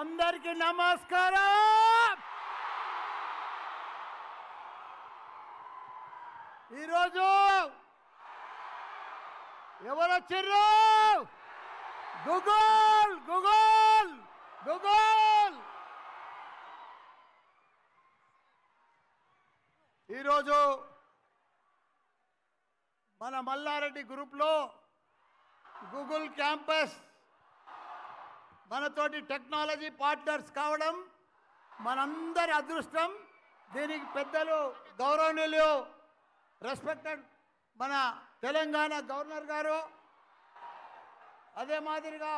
అందరికీ నమస్కారం. ఈరోజు ఎవరు వచ్చారు? గూగుల్ గూగుల్ గూగుల్ ఈరోజు మన మల్లారెడ్డి గ్రూప్లో గూగుల్ క్యాంపస్ మనతోటి టెక్నాలజీ పార్ట్నర్స్ కావడం మనందరి అదృష్టం. దీనికి పెద్దలు గౌరవనీయులు రెస్పెక్టెడ్ మన తెలంగాణ గవర్నర్ గారు, అదే మాదిరిగా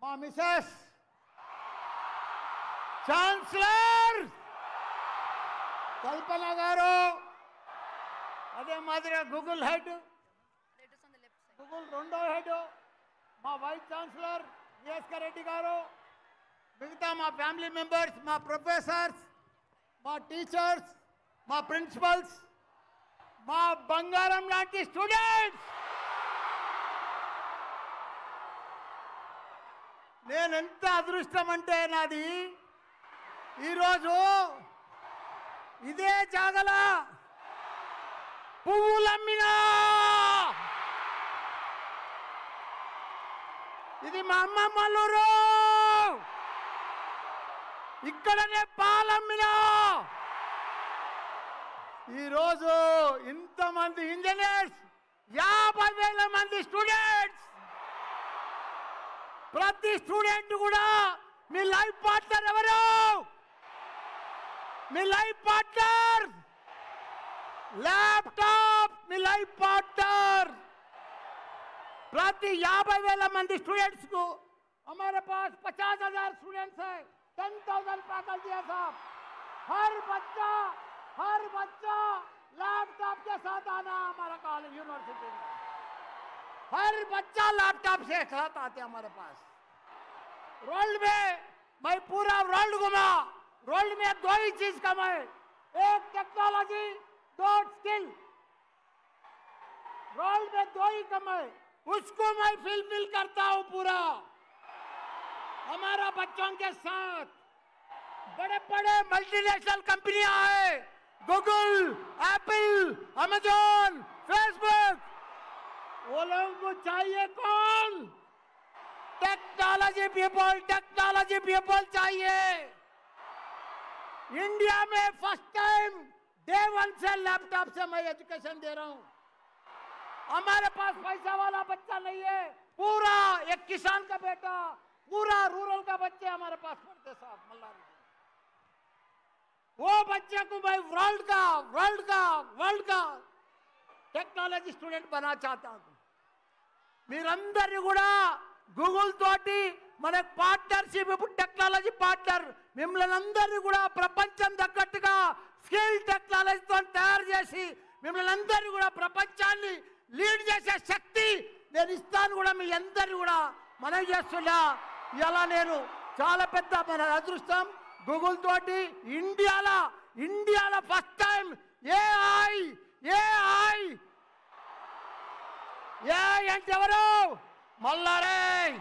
మా మిసెస్ ఛాన్సలర్ కల్పన గారు, అదే మాదిరిగా గూగుల్ హెడ్, గూగుల్ రెండో హెడ్ మా వైస్ ఛాన్సలర్ విఎస్కే రెడ్డి గారు, మిగతా మా ఫ్యామిలీ మెంబర్స్, మా ప్రొఫెసర్స్, మా టీచర్స్, మా ప్రిన్సిపల్స్, మా బంగారం లాంటి స్టూడెంట్స్, నేను ఎంత అదృష్టం అంటే నాది, ఈరోజు ఇదే జాగల పువ్వులమ్మినా, ఇది మా అమ్మమ్మలూరు, ఇక్కడనే పాలమ్మినా. ఈరోజు ఇంతమంది ఇంజనీర్స్, 50,000 మంది స్టూడెంట్స్, ప్రతి స్టూడెంట్ కూడా మీ లైఫ్ పార్ట్నర్ ఎవరు? మీ లైఫ్ పార్ట్నర్ ల్యాప్టాప్, మీ లైఫ్ పార్ట్నర్. प्रति 50,000 मंदी स्टूडेंट्स को हमारे पास 50,000 स्टूडेंट्स है, 10,000 फैकल्टी है साहब. हर बच्चा लैपटॉप के साथ आना हमारा कॉलेज यूनिवर्सिटी में. हर बच्चा लैपटॉप से साथ आते हमारे पास. वर्ल्ड में मैं पूरा वर्ल्ड घुमा, वर्ल्ड में 2 ही चीज कमाए, एक टेक्नोलॉजी, 2 स्किल. वर्ल्ड में 2 ही कमाए, उसको मैं फिल करता हूं पूरा. हमारा बच्चों के साथ बड़े बड़े मल्टीनेशनल कंपनियां हैं, गूगल, एप्पल, अमेजॉन, फेसबुक. वो लोगों को चाहिए कौन? टेक्नोलॉजी पीपल चाहिए. इंडिया में फर्स्ट टाइम डे 1 से लैपटॉप से मैं एजुकेशन दे रहा हूं. हमारे पास पैसा वाला बच्चा नहीं है, पूरा एक किसान का बेटा, पूरा रूरल का बच्चे हमारे पास पढ़ते साहब मल्लारी. वो बच्चे को मैं वर्ल्ड का टेक्नोलॉजी स्टूडेंट बना चाहता हूं. మీరందరూ కూడా గూగుల్ తోటి మన పార్ట్నర్షిప్, ఇప్పుడు టెక్నాలజీ పార్ట్నర్, మిమ్మల్ని అందరినీ కూడా ప్రపంచం తగ్గట్టుగా స్కిల్ టెక్నాలజీతో తయారు చేసి మిమ్మల్ని అందరినీ కూడా ప్రపంచాన్ని లీడ్ చేసే శక్తి నేను ఇస్తాను కూడా. మీ అందరినీ కూడా మనం చేస్తున్నా. ఇలా నేను చాలా పెద్ద మన అదృష్టం గూగుల్ తోటి ఇండియాలో ఫస్ట్ టైం ఏఐ అంటే ఎవరు? మల్లారెడ్డి.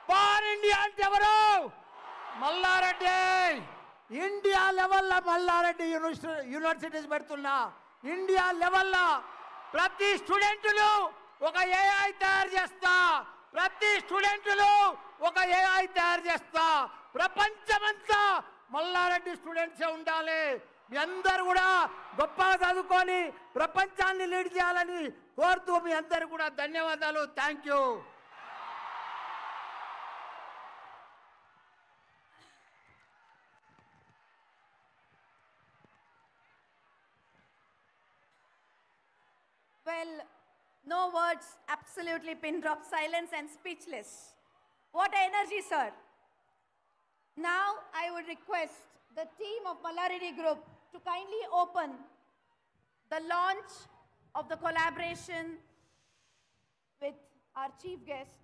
పాన్ ఇండియా అంటే ఎవరు? మల్లారెడ్డి. ఇండియా లెవెల్లో మల్లారెడ్డి యూనివర్సిటీస్ పెడుతున్నా. ఇండియా లెవెల్లో ప్రతి స్టూడెంట్లు ఒక ఏఐ తయారు చేస్తా, ప్రతి స్టూడెంట్లు ఒక ఏఐ తయారు చేస్తా. ప్రపంచమంతా మల్లారెడ్డి స్టూడెంట్సే ఉండాలి. మీ అందరూ కూడా గొప్పగా చదువుకొని ప్రపంచాన్ని లీడ్ చేయాలని కోరుతూ మీ అందరూ కూడా ధన్యవాదాలు. Thank you. Well, no words, absolutely pin drop silence and speechless. What energy, sir. Now I would request the team of Mallareddy Group to kindly open the launch of the collaboration with our chief guest.